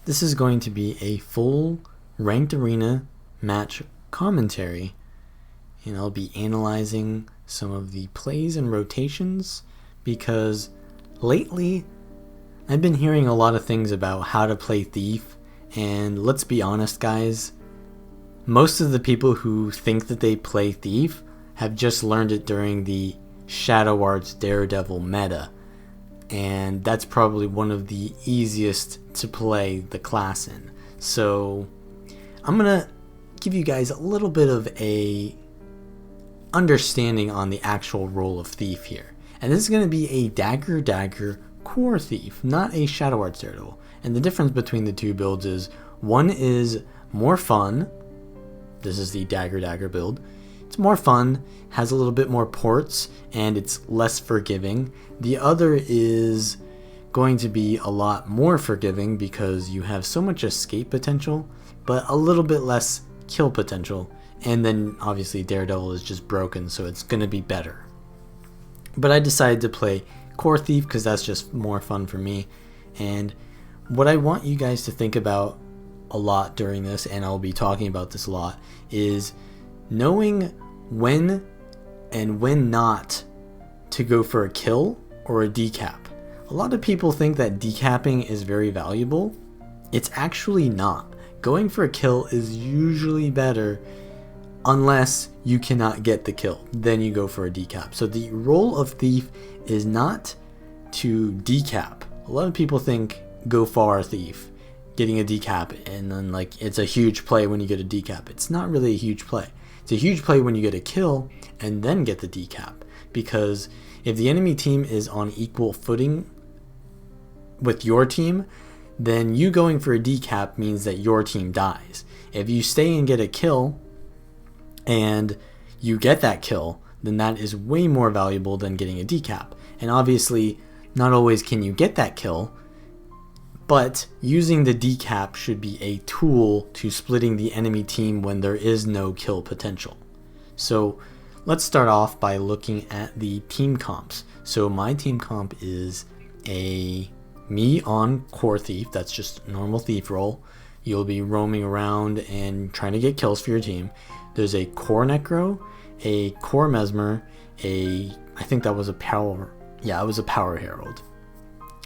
This is going to be a full ranked arena match commentary, and I'll be analyzing some of the plays and rotations because lately I've been hearing a lot of things about how to play Thief, and let's be honest guys, most of the people who think that they play Thief have just learned it during the Shadow Arts Daredevil meta, and that's probably one of the easiest to play the class in. So I'm gonna give you guys a little bit of a understanding on the actual role of Thief here, and this is going to be a dagger core Thief, not a Shadow Arts Daredevil. And the difference between the two builds is one is more fun. This is the dagger build. It's more fun, has a little bit more ports, and it's less forgiving. The other is going to be a lot more forgiving because you have so much escape potential, but a little bit less kill potential. And then obviously Daredevil is just broken, so it's going to be better. But I decided to play Core Thief because that's just more fun for me. And what I want you guys to think about a lot during this, and I'll be talking about this a lot, is knowing when and when not to go for a kill or a decap. A lot of people think that decapping is very valuable. It's actually not. Going for a kill is usually better unless you cannot get the kill. Then you go for a decap. So the role of Thief is not to decap. A lot of people think go far Thief, getting a decap, and then like it's a huge play when you get a decap. It's not really a huge play. It's a huge play when you get a kill and then get the decap, because if the enemy team is on equal footing with your team, then you going for a decap means that your team dies. If you stay and get a kill and you get that kill, then that is way more valuable than getting a decap. And obviously not always can you get that kill, but using the decap should be a tool to splitting the enemy team when there is no kill potential. So let's start off by looking at the team comps. So my team comp is me on Core Thief. That's just normal Thief role. You'll be roaming around and trying to get kills for your team. There's a Core Necro, a Core Mesmer, I think that was a Power, yeah, it was a Power Herald,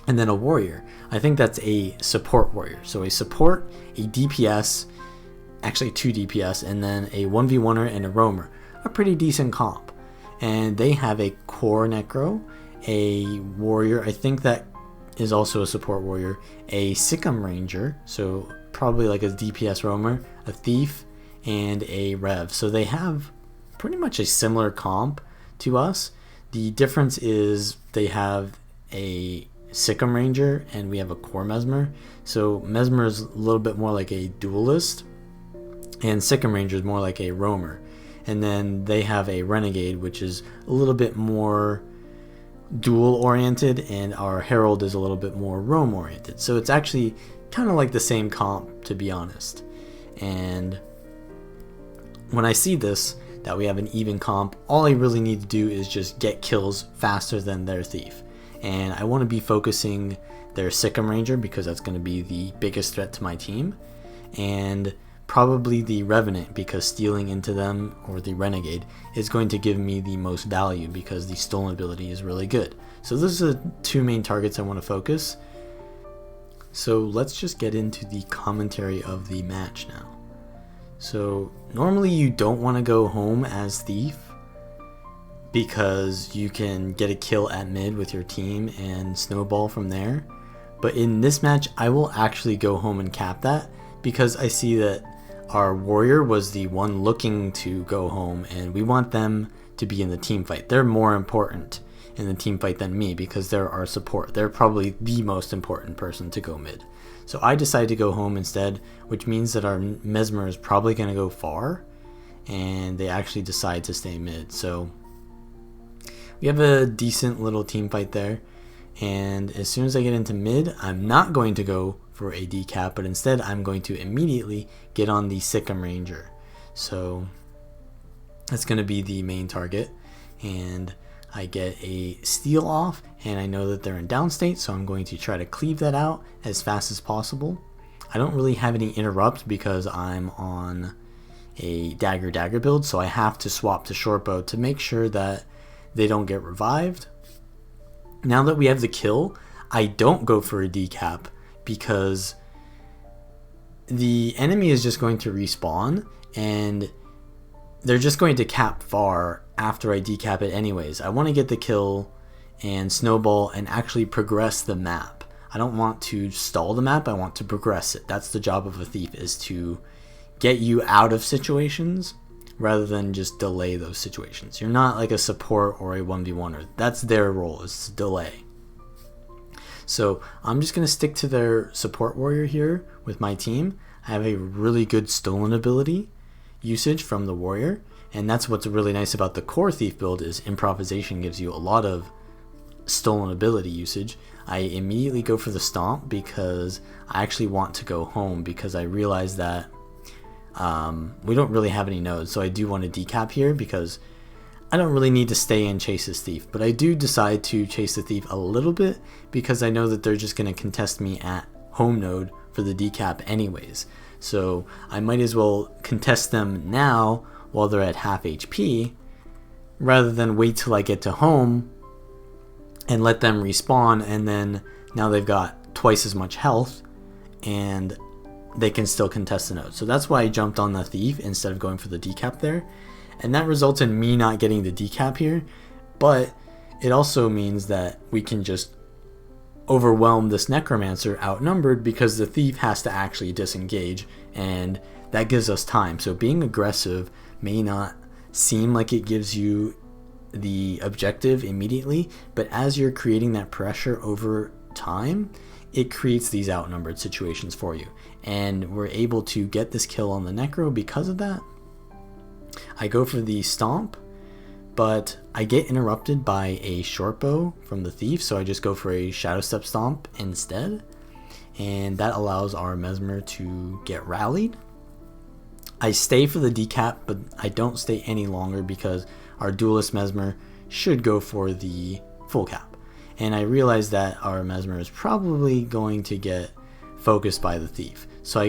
and then a Warrior. I think that's a Support Warrior. So a Support, a DPS, actually 2 DPS, and then a 1v1er and a Roamer. A pretty decent comp. And they have a Core Necro, a Warrior, I think that is also a Support Warrior, a Sikkim Ranger, so probably like a DPS Roamer, a Thief, and a Rev. So they have pretty much a similar comp to us. The difference is they have a Sikkim Ranger and we have a Core Mesmer. So Mesmer is a little bit more like a duelist, and Sikkim Ranger is more like a roamer. And then they have a Renegade, which is a little bit more duel oriented, and our Herald is a little bit more roam oriented. So it's actually kind of like the same comp, to be honest. And when I see this, that we have an even comp, all I really need to do is just get kills faster than their Thief. And I want to be focusing their Sikkim Ranger because that's going to be the biggest threat to my team, and probably the Revenant because stealing into them, or the Renegade, is going to give me the most value because the stolen ability is really good. So those are the two main targets I want to focus. So let's just get into the commentary of the match now. So normally you don't want to go home as Thief because you can get a kill at mid with your team and snowball from there. But in this match, I will actually go home and cap that because I see that our Warrior was the one looking to go home, and we want them to be in the team fight. They're more important in the team fight than me because they're our support. They're probably the most important person to go mid. So I decided to go home instead, which means that our Mesmer is probably going to go far, and they actually decide to stay mid. So we have a decent little team fight there, and as soon as I get into mid, I'm not going to go for a decap, but instead I'm going to immediately get on the Sikkim Ranger. So that's going to be the main target, and I get a steal off, and I know that they're in downstate, so I'm going to try to cleave that out as fast as possible. I don't really have any interrupt because I'm on a dagger build, so I have to swap to shortbow to make sure that they don't get revived. Now that we have the kill, I don't go for a decap because the enemy is just going to respawn and they're just going to cap far after I decap it anyways. I want to get the kill and snowball and actually progress the map. I don't want to stall the map, I want to progress it. That's the job of a thief, is to get you out of situations rather than just delay those situations. You're not like a support or a 1v1er. That's their role, is to delay. So I'm just going to stick to their support warrior here with my team. I have a really good stolen ability usage from the warrior, and that's what's really nice about the core thief build, is improvisation gives you a lot of stolen ability usage. I immediately go for the stomp because I actually want to go home, because I realize that we don't really have any nodes, so I do want to decap here because I don't really need to stay and chase this thief, but I do decide to chase the thief a little bit because I know that they're just going to contest me at home node for the decap anyways. So I might as well contest them now while they're at half HP rather than wait till I get to home and let them respawn, and then now they've got twice as much health and they can still contest the node. So that's why I jumped on the thief instead of going for the decap there. And that results in me not getting the decap here, but it also means that we can just overwhelm this necromancer outnumbered because the thief has to actually disengage, and that gives us time. So being aggressive may not seem like it gives you the objective immediately, but as you're creating that pressure over time, it creates these outnumbered situations for you, and we're able to get this kill on the necro because of that. I go for the stomp, but I get interrupted by a short bow from the thief, so I just go for a shadow step stomp instead, and that allows our mesmer to get rallied. I stay for the decap, but I don't stay any longer because our duelist mesmer should go for the full cap, and I realize that our mesmer is probably going to get focused by the thief, so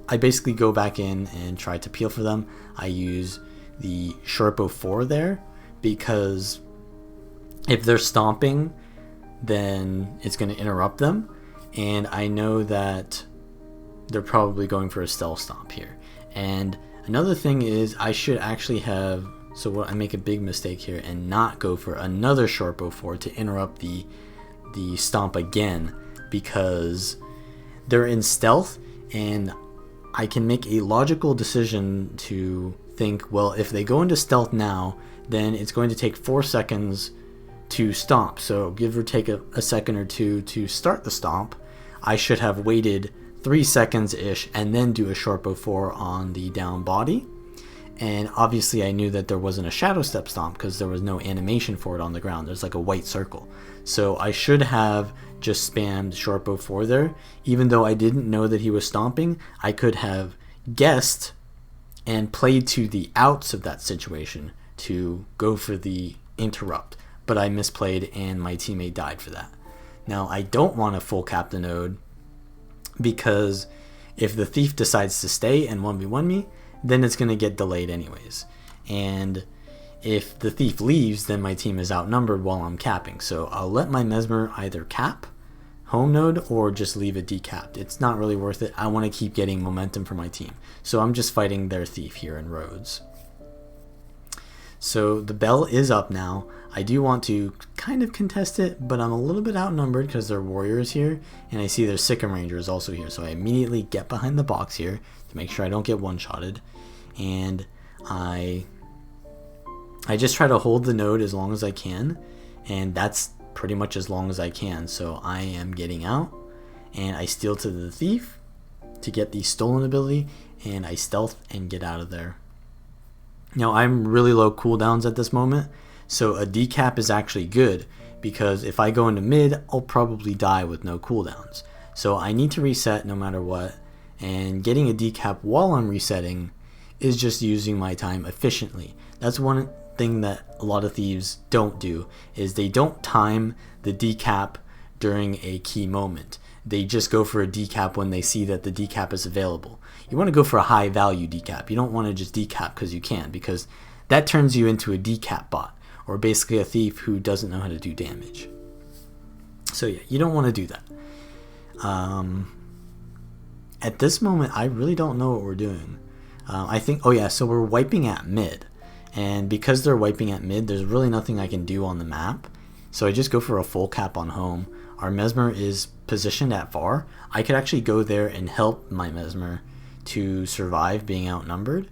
I basically go back in and try to peel for them. I use the shortbow 4 there because if they're stomping, then it's going to interrupt them, and I know that they're probably going for a stealth stomp here. And another thing is I should actually have, so what, I make a big mistake here and not go for another shortbow 4 to interrupt the stomp again, because they're in stealth and I can make a logical decision to think, well, if they go into stealth now, then it's going to take 4 seconds to stomp. So give or take a second or two to start the stomp. I should have waited 3 seconds-ish and then do a shortbow 4 on the down body. And obviously I knew that there wasn't a shadow step stomp because there was no animation for it on the ground. There's like a white circle. So I should have just spammed shortbow 4 there. Even though I didn't know that he was stomping, I could have guessed and played to the outs of that situation to go for the interrupt. But I misplayed and my teammate died for that. Now I don't want to full cap the node because if the thief decides to stay and 1v1 me, then it's going to get delayed anyways. And if the thief leaves, then my team is outnumbered while I'm capping. So I'll let my mesmer either cap home node or just leave it decapped. It's not really worth it. I want to keep getting momentum for my team. So I'm just fighting their thief here in Rhodes. So the bell is up now. I do want to kind of contest it, but I'm a little bit outnumbered because there are warriors here, and I see their Sikkim Rangers also here. So I immediately get behind the box here to make sure I don't get one-shotted, and I just try to hold the node as long as I can, and that's pretty much as long as I can. So I am getting out, and I steal to the thief to get the stolen ability, and I stealth and get out of there. Now I'm really low cooldowns at this moment, so a decap is actually good because if I go into mid, I'll probably die with no cooldowns. So I need to reset no matter what, and getting a decap while I'm resetting is just using my time efficiently. That's one thing that a lot of thieves don't do, is they don't time the decap during a key moment. they just go for a decap when they see that the decap is available. You want to go for a high value decap. You don't want to just decap because you can, because that turns you into a decap bot, or basically a thief who doesn't know how to do damage. So yeah, you don't want to do that. At this moment, I really don't know what we're doing. I think, oh yeah, so we're wiping at mid. And because they're wiping at mid, there's really nothing I can do on the map. So I just go for a full cap on home. Our Mesmer is positioned at far. I could actually go there and help my Mesmer to survive being outnumbered.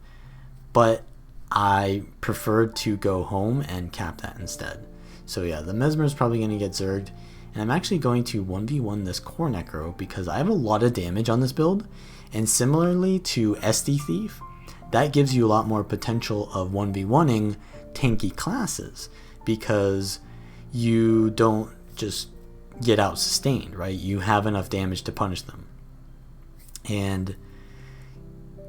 But I preferred to go home and cap that instead. So yeah, the Mesmer is probably going to get zerged. And I'm actually going to 1v1 this Core Necro because I have a lot of damage on this build. And similarly to SD Thief, that gives you a lot more potential of 1v1ing tanky classes because you don't just get out sustained, right? You have enough damage to punish them. And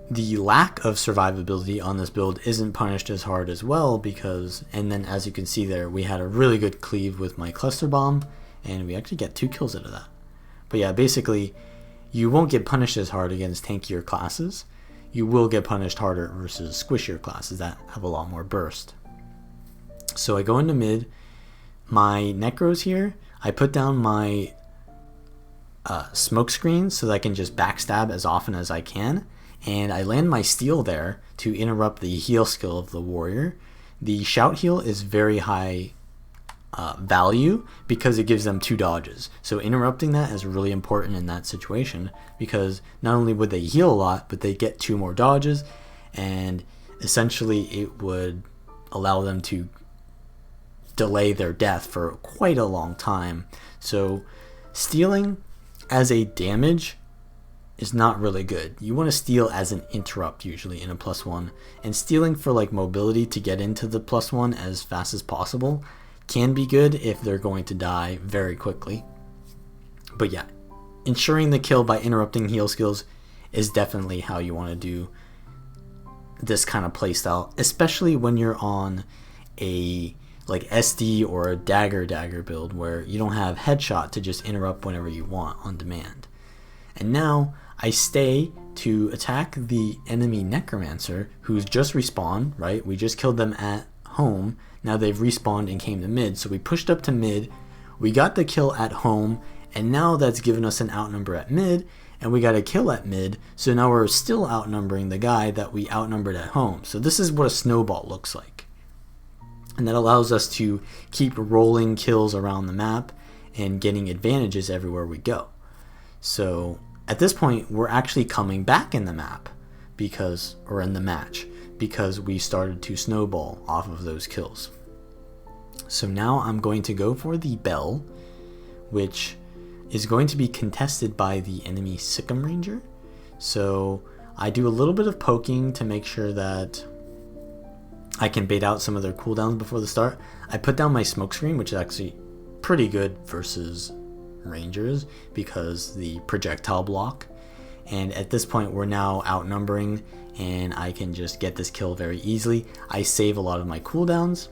the lack of survivability on this build isn't punished as hard as well because, and then as you can see there, we had a really good cleave with my cluster bomb and we actually get 2 kills out of that. But yeah, basically you won't get punished as hard against tankier classes. You will get punished harder versus squishier classes that have a lot more burst. So I go into mid, my necros here, I put down my smoke screen so that I can just backstab as often as I can, and I land my steal there to interrupt the heal skill of the warrior. The shout heal is very high value because it gives them 2 dodges. So interrupting that is really important in that situation because not only would they heal a lot, but they get 2 more dodges, and essentially it would allow them to delay their death for quite a long time. So stealing as a damage is not really good. You want to steal as an interrupt usually in a +1, and stealing for like mobility to get into the +1 as fast as possible can be good if they're going to die very quickly. But yeah, ensuring the kill by interrupting heal skills is definitely how you want to do this kind of playstyle, especially when you're on a like SD or a dagger build where you don't have headshot to just interrupt whenever you want on demand. And now I stay to attack the enemy necromancer who's just respawned, right? We just killed them at home. Now they've respawned and came to mid. So we pushed up to mid, we got the kill at home, and now that's given us an outnumber at mid, and we got a kill at mid. So now we're still outnumbering the guy that we outnumbered at home. So this is what a snowball looks like. And that allows us to keep rolling kills around the map and getting advantages everywhere we go. So at this point, we're actually coming back in the map because, or in the match, because we started to snowball off of those kills. So now I'm going to go for the bell, which is going to be contested by the enemy Sikkim Ranger. So I do a little bit of poking to make sure that I can bait out some of their cooldowns before the start. I put down my smoke screen, which is actually pretty good versus Rangers because the projectile block. And at this point we're now outnumbering and I can just get this kill very easily. I save a lot of my cooldowns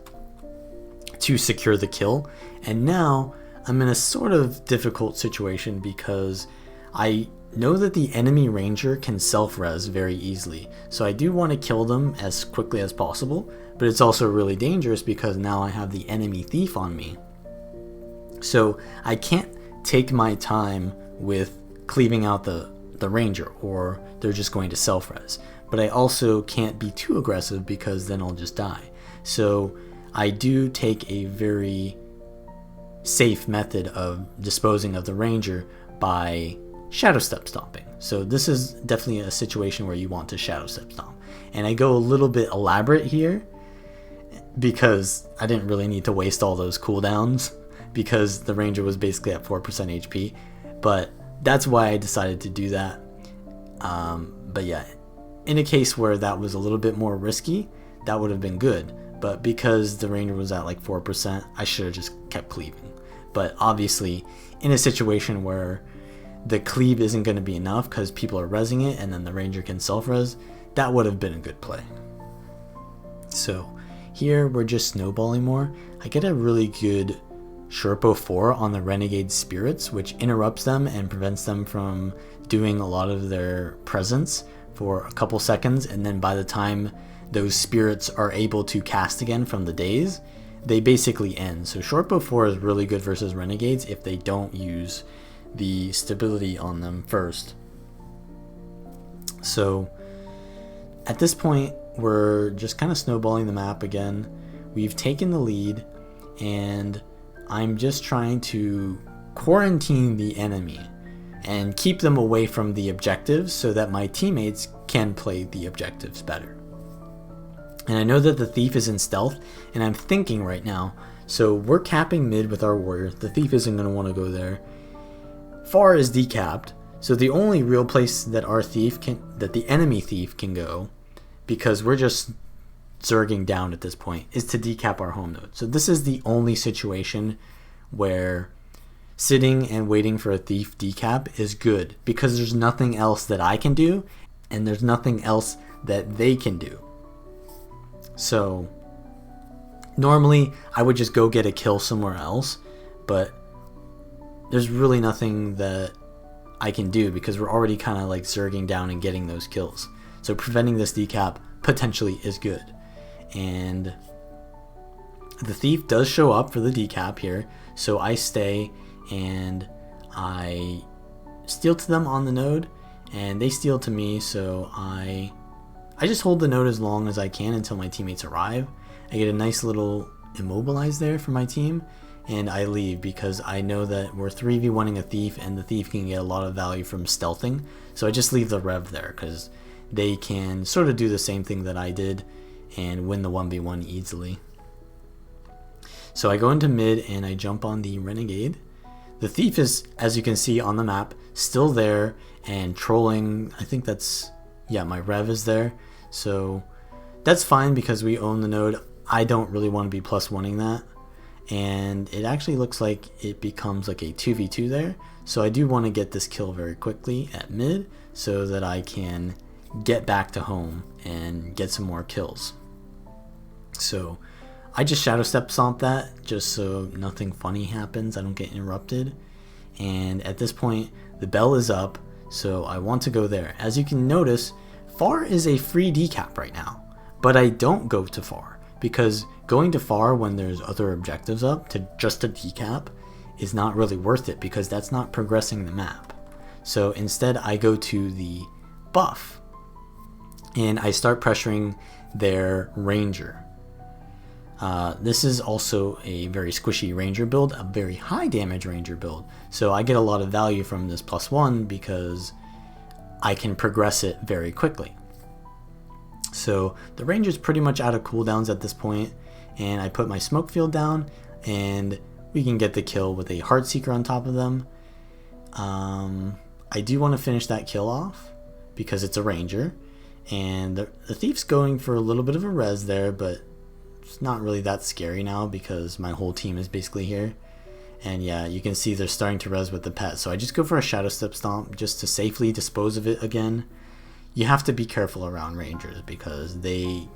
to secure the kill, and now I'm in a sort of difficult situation because I know that the enemy ranger can self-res very easily, so I do want to kill them as quickly as possible, but it's also really dangerous because now I have the enemy thief on me. So I can't take my time with cleaving out the ranger, or they're just going to self-res. But I also can't be too aggressive because then I'll just die. So I do take a very safe method of disposing of the ranger by shadow step stomping. So this is definitely a situation where you want to shadow step stomp. And I go a little bit elaborate here because I didn't really need to waste all those cooldowns because the ranger was basically at 4% HP. But that's why I decided to do that. But yeah, in a case where that was a little bit more risky, that would have been good. But because the ranger was at like 4%, I should have just kept cleaving. But obviously, in a situation where the cleave isn't going to be enough because people are resing it and then the ranger can self-res, that would have been a good play. So here we're just snowballing more. I get a really good Sherpo 4 on the Renegade Spirits, which interrupts them and prevents them from doing a lot of their presence for a couple seconds, and then by the time those spirits are able to cast again from the daze, they basically end. So Sherpo 4 is really good versus Renegades if they don't use the stability on them first. So at this point, we're just kind of snowballing the map again. We've taken the lead, and I'm just trying to quarantine the enemy and keep them away from the objectives so that my teammates can play the objectives better. And I know that the thief is in stealth, and I'm thinking right now, so we're capping mid with our warrior. The thief isn't going to want to go there. Far is decapped, so the only real place that the enemy thief can go, because we're just zerging down at this point, is to decap our home node. So this is the only situation where sitting and waiting for a thief decap is good, because there's nothing else that I can do, and there's nothing else that they can do. So normally I would just go get a kill somewhere else, but there's really nothing that I can do because we're already kind of like zerging down and getting those kills. So preventing this decap potentially is good. And the thief does show up for the decap here, so I stay and I steal to them on the node, and they steal to me, so I just hold the node as long as I can until my teammates arrive. I get a nice little immobilize there for my team, and I leave because I know that we're 3v1ing a thief, and the thief can get a lot of value from stealthing, so I just leave the rev there because they can sort of do the same thing that I did and win the 1v1 easily. So I go into mid and I jump on the Renegade. The thief is, as you can see on the map, still there and trolling. I think that's, yeah, my rev is there. So that's fine because we own the node. I don't really want to be plus oneing that. And it actually looks like it becomes like a 2v2 there. So I do want to get this kill very quickly at mid so that I can get back to home and get some more kills. So I just shadow step stomp that just so nothing funny happens. I don't get interrupted. And at this point, the bell is up, so I want to go there. As you can notice, far is a free decap right now, but I don't go to far because going to far when there's other objectives up to just a decap is not really worth it because that's not progressing the map. So instead I go to the buff and I start pressuring their ranger. This is also a very squishy ranger build, a very high damage ranger build. So I get a lot of value from this +1 because I can progress it very quickly. So the ranger's pretty much out of cooldowns at this point, and I put my smoke field down and we can get the kill with a Heartseeker on top of them. I do want to finish that kill off because it's a ranger, and the thief's going for a little bit of a res there, but it's not really that scary now because my whole team is basically here. And yeah, you can see they're starting to res with the pet, so I just go for a shadow step stomp just to safely dispose of it again. You have to be careful around rangers because they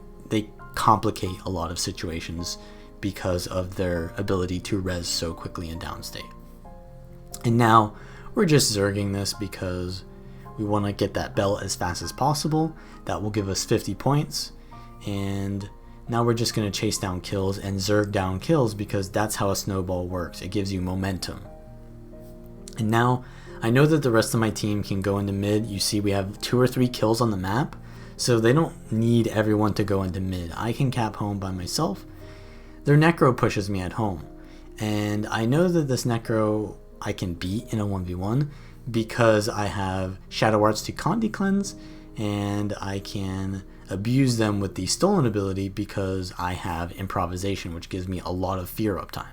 complicate a lot of situations because of their ability to res so quickly in downstate. And now we're just zerging this because we want to get that bell as fast as possible. That will give us 50 points, and now we're just going to chase down kills and zerg down kills because that's how a snowball works. It gives you momentum. And now I know that the rest of my team can go into mid. You see we have 2 or 3 kills on the map, so they don't need everyone to go into mid. I can cap home by myself. Their necro pushes me at home, and I know that this necro I can beat in a 1v1 because I have Shadow Arts to Condi Cleanse, and I can abuse them with the stolen ability because I have improvisation, which gives me a lot of fear uptime.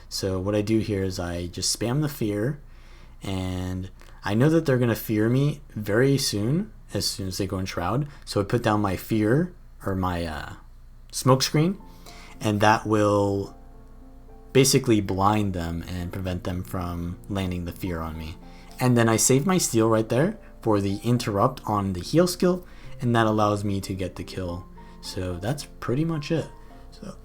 So what I do here is I just spam the fear, and I know that they're going to fear me very soon as they go in shroud, so I put down my fear or my smoke screen, and that will basically blind them and prevent them from landing the fear on me. And then I save my steal right there for the interrupt on the heal skill, and that allows me to get the kill. So that's pretty much it. So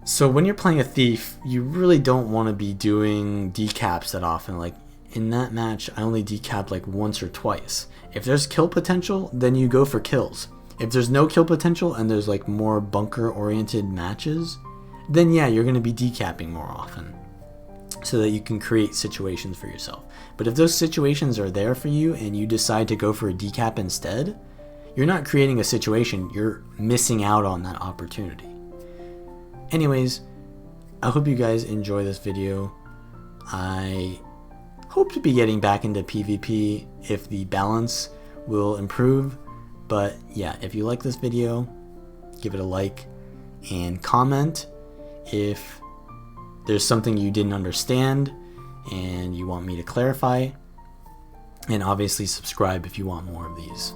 So when you're playing a thief, you really don't want to be doing decaps that often. Like in that match, I only decapped like once or twice. If there's kill potential, then you go for kills. If there's no kill potential and there's like more bunker oriented matches, then yeah, you're going to be decapping more often so that you can create situations for yourself. But if those situations are there for you and you decide to go for a decap instead, you're not creating a situation, you're missing out on that opportunity. Anyways, I hope you guys enjoy this video. I hope to be getting back into PvP if the balance will improve. But yeah, if you like this video, give it a like and comment if there's something you didn't understand and you want me to clarify. And obviously subscribe if you want more of these.